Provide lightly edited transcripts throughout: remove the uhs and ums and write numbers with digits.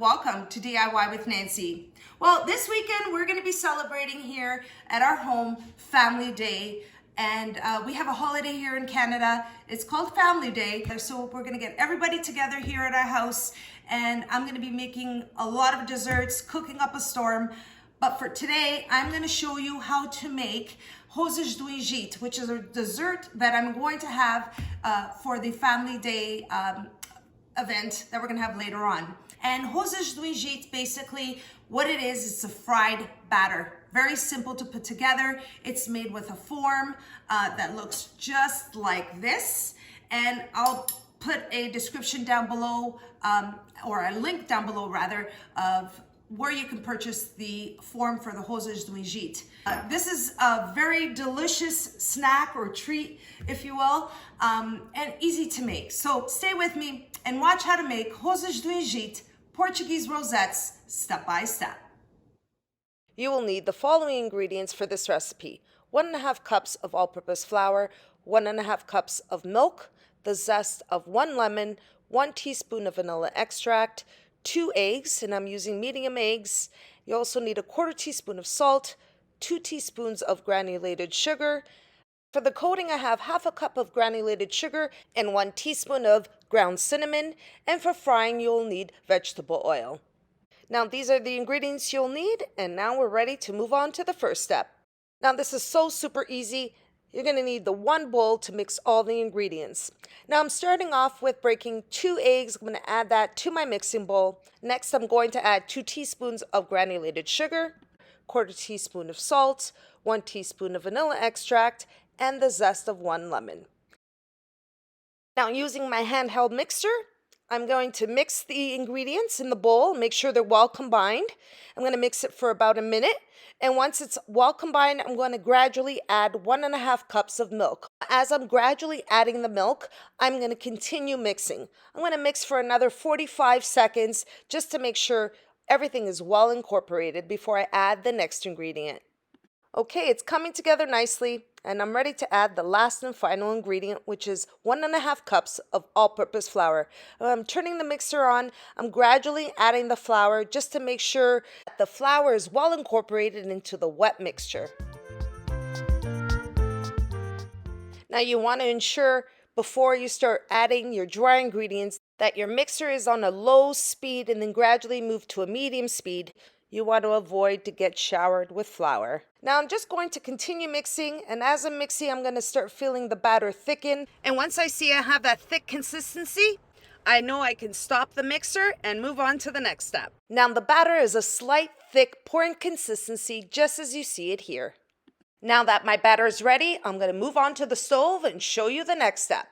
welcome to DIY with Nancy. Well, this weekend we're going to be celebrating here at our home Family Day, and we have a holiday here in Canada. It's called Family Day, so we're going to get everybody together here at our house, and I'm going to be making a lot of desserts, cooking up a storm. But for today, I'm going to show you how to make Rosas do Egito, which is a dessert that I'm going to have for the Family Day event that we're going to have later on. And Rosas do Egito, basically what it is, it's a fried batter. Very simple to put together. It's made with a form that looks just like this. And I'll put a description down below, or a link down below rather, of where you can purchase the form for the Rosas do Egito. This is a very delicious snack or treat, if you will, and easy to make. So stay with me and watch how to make Rosas do Egito Portuguese Rosettes step by step. You will need the following ingredients for this recipe: 1.5 cups of all-purpose flour, 1.5 cups of milk, the zest of 1 lemon, 1 teaspoon of vanilla extract, 2 eggs, and I'm using medium eggs. You also need a 1/4 teaspoon of salt, 2 teaspoons of granulated sugar. For the coating, I have 1/2 cup of granulated sugar and 1 teaspoon of ground cinnamon. And for frying, you'll need vegetable oil. Now, these are the ingredients you'll need, and now we're ready to move on to the first step. Now, this is so super easy. You're going to need the 1 bowl to mix all the ingredients. Now I'm starting off with breaking 2 eggs. I'm going to add that to my mixing bowl. Next, I'm going to add 2 teaspoons of granulated sugar, 1/4 teaspoon of salt, 1 teaspoon of vanilla extract, and the zest of 1 lemon. Now, using my handheld mixer, I'm going to mix the ingredients in the bowl, make sure they're well combined. I'm going to mix it for about a minute. And once it's well combined, I'm going to gradually add 1.5 cups of milk. As I'm gradually adding the milk, I'm going to continue mixing. I'm going to mix for another 45 seconds just to make sure everything is well incorporated before I add the next ingredient. Okay, it's coming together nicely, and I'm ready to add the last and final ingredient, which is 1.5 cups of all-purpose flour. I'm turning the mixer on. I'm gradually adding the flour just to make sure that the flour is well incorporated into the wet mixture. Now you want to ensure before you start adding your dry ingredients that your mixer is on a low speed and then gradually move to a medium speed. You want to avoid to get showered with flour. Now I'm just going to continue mixing, and as I'm mixing, I'm going to start feeling the batter thicken. And once I see I have that thick consistency, I know I can stop the mixer and move on to the next step. Now the batter is a slight thick pouring consistency, just as you see it here. Now that my batter is ready, I'm going to move on to the stove and show you the next step.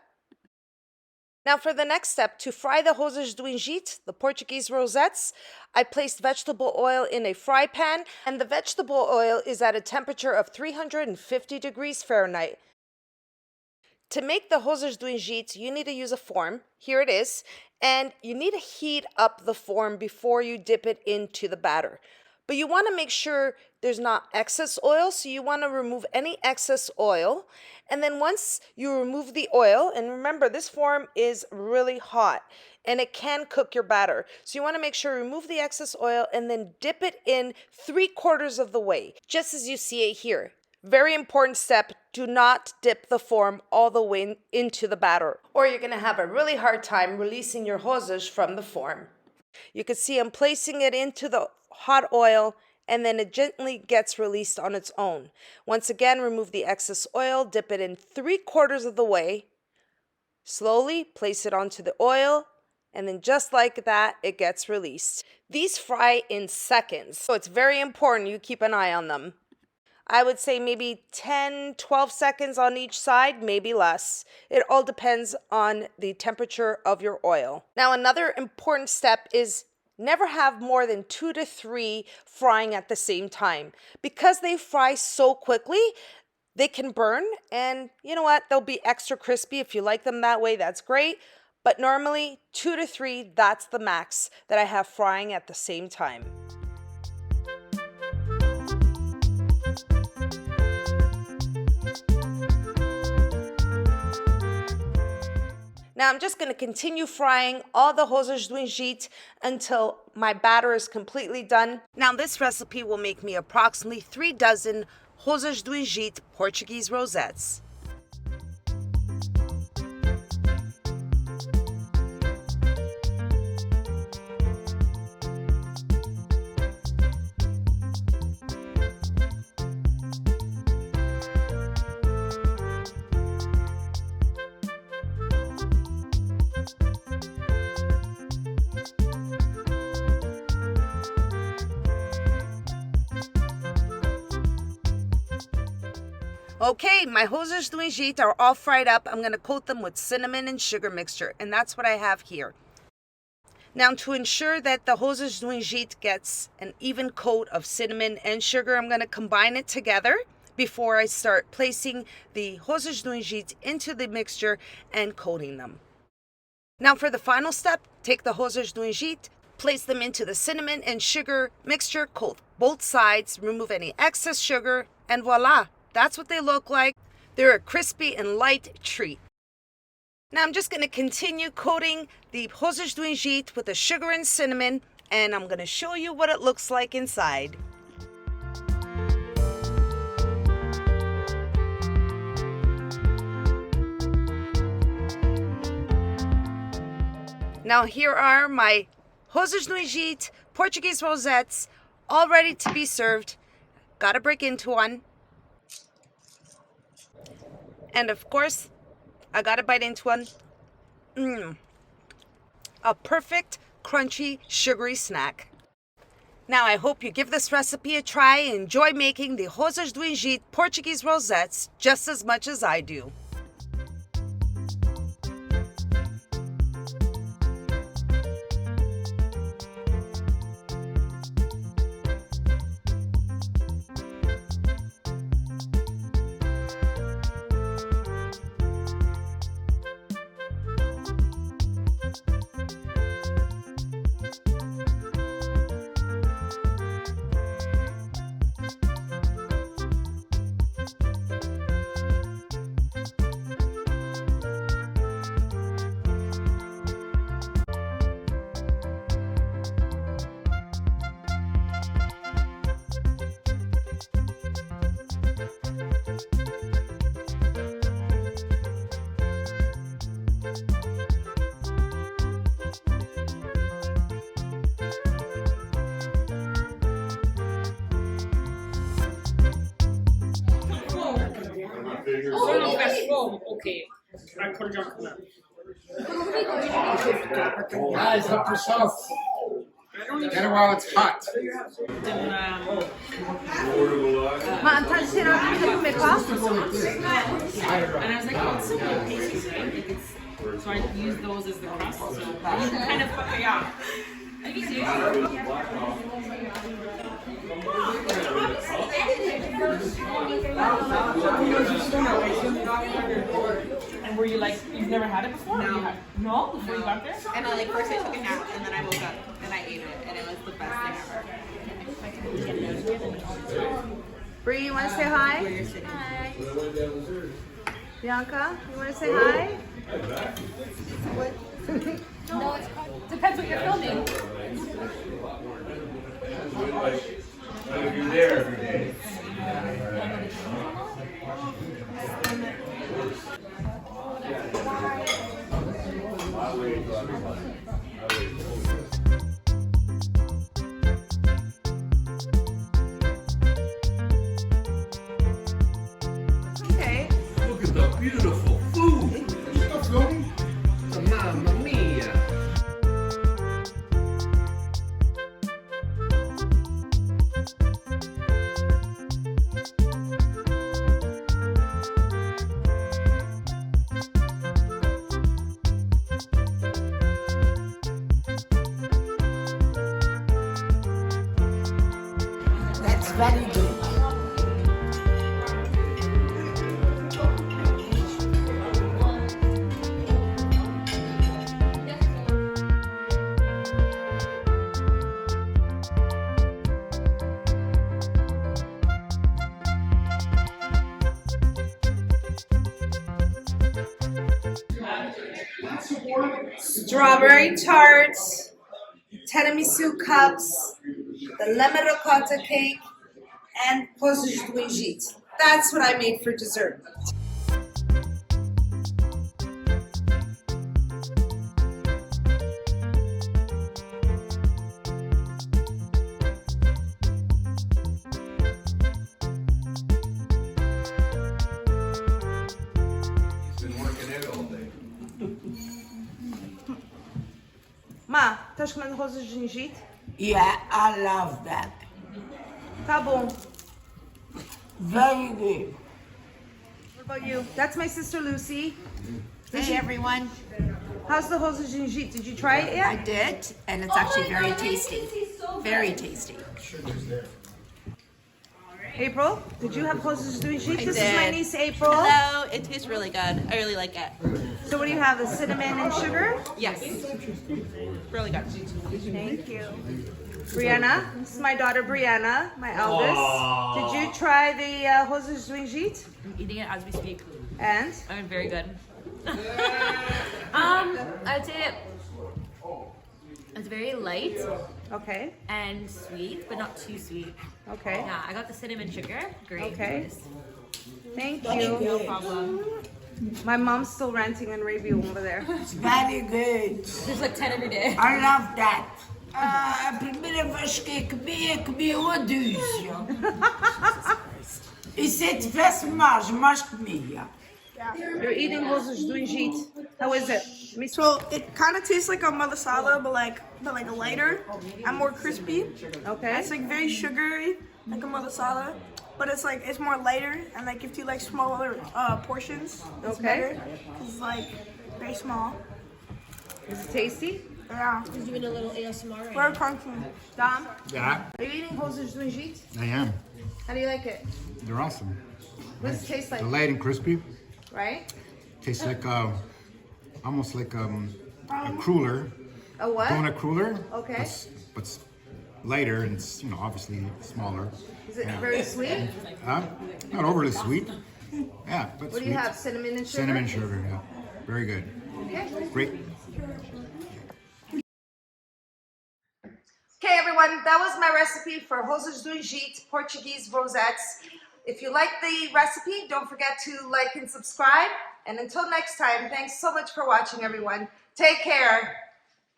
Now for the next step, to fry the Rosas do Egito, the Portuguese Rosettes, I placed vegetable oil in a fry pan, and the vegetable oil is at a temperature of 350 degrees Fahrenheit. To make the Rosas do Egito, you need to use a form. Here it is. And you need to heat up the form before you dip it into the batter. But you want to make sure there's not excess oil, so you want to remove any excess oil. And then once you remove the oil, and remember this form is really hot and it can cook your batter. So you want to make sure you remove the excess oil and then dip it in 3/4 of the way, just as you see it here. Very important step, do not dip the form all the way into the batter, or you're going to have a really hard time releasing your rosas from the form. You can see I'm placing it into the hot oil, and then it gently gets released on its own. Once again, remove the excess oil, dip it in 3/4 of the way, slowly place it onto the oil, and then just like that, it gets released. These fry in seconds, so it's very important you keep an eye on them. I would say maybe 10-12 seconds on each side, maybe less. It all depends on the temperature of your oil. Now, another important step is never have more than 2 to 3 frying at the same time. Because they fry so quickly, they can burn, and you know what? They'll be extra crispy. If you like them that way, that's great. But normally 2 to 3, that's the max that I have frying at the same time. Now I'm just going to continue frying all the rosas do Egito until my batter is completely done. Now this recipe will make me approximately 3 dozen rosas do Egito Portuguese Rosettes. Okay, my rosas do Egito are all fried up. I'm going to coat them with cinnamon and sugar mixture, and that's what I have here. Now, to ensure that the rosas do Egito gets an even coat of cinnamon and sugar, I'm going to combine it together before I start placing the rosas do Egito into the mixture and coating them. Now, for the final step, take the rosas do Egito, place them into the cinnamon and sugar mixture, coat both sides, remove any excess sugar, and voila! That's what they look like. They're a crispy and light treat. Now I'm just going to continue coating the rosas do Egito with the sugar and cinnamon, and I'm going to show you what it looks like inside. Now here are my rosas do Egito Portuguese Rosettes, all ready to be served. Gotta break into one. And of course, I gotta bite into one. A perfect, crunchy, sugary snack. Now I hope you give this recipe a try and enjoy making the Rosas do Egito Portuguese Rosettes just as much as I do. Ok. Raccordiamo con Guys, help yourself. Get it while it's hot. And I was like, oh, it's simple pastries, right? Like it's, so I use those as the crust. So you can kind of, yeah. And were you like, you've never had it before? No. No? Before you got there? And first I took a nap and then I woke up and I ate it and it was the best thing ever. Bree, you want to say hi? Hi. Bianca, you want to say hi? No, it's depends what you're filming. You're there every day. Okay. Look at the beautiful food. Stop filming. Mamma mia. That's very good. strawberry tarts, tiramisu cups, the lemon ricotta cake, and rosas do Egito. That's what I made for dessert. Ma, estás comendo rosas de gengibre? Yeah, I love that. Tá bom. Very good. What about you? That's my sister Lucy. Hey everyone. How's the rosas de gengibre? Did you try it I yet? did, and it's actually very tasty. Very tasty. April, did you have rosas de gengibre? I This is my did. niece April. Hello, it tastes really good. I really like it. So what do you have? The cinnamon and sugar? Yes. Really good. Thank you. Brianna, this is my daughter Brianna, my eldest. Did you try the rosas de gengibre? I'm eating it as we speak. And? I'm very good. I'd say it's very light Okay, and sweet, but not too sweet. okay, Yeah, I got the cinnamon sugar. Great. okay. Thank No you. problem. My mom's still ranting and raving over there. Very good. There's like 10 every day. I love that. A primeira vez que comi uma dúzia. E se tivesse mais comia. You're eating rosas do Egito. How is it? So it kind of tastes like a malasala, but like lighter and more crispy. Okay. It's like very sugary, like a malasala, but it's more lighter and like gives you like smaller portions. It's Okay. better. It's like very small. Is it tasty? Yeah. He's doing a little ASMR. Very crunchy. Dom, Yeah, are you eating rosas do Egito? I am. How do you like it? They're awesome. What does it taste like? They're light and crispy. Right? Tastes like almost like a cruller, A what? donut cruller. Okay. But it's lighter and it's obviously smaller. Is it Yeah. very sweet? Not overly sweet. Yeah, but What do sweet. you have? Cinnamon and sugar? Cinnamon sugar. Yeah, very good. Okay. Great. Okay, everyone, that was my recipe for Rosas do Egito Portuguese Rosettes. If you like the recipe, don't forget to like and subscribe. And until next time, thanks so much for watching, everyone. Take care.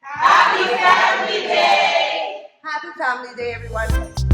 Happy Family Day! Happy Family Day, everyone.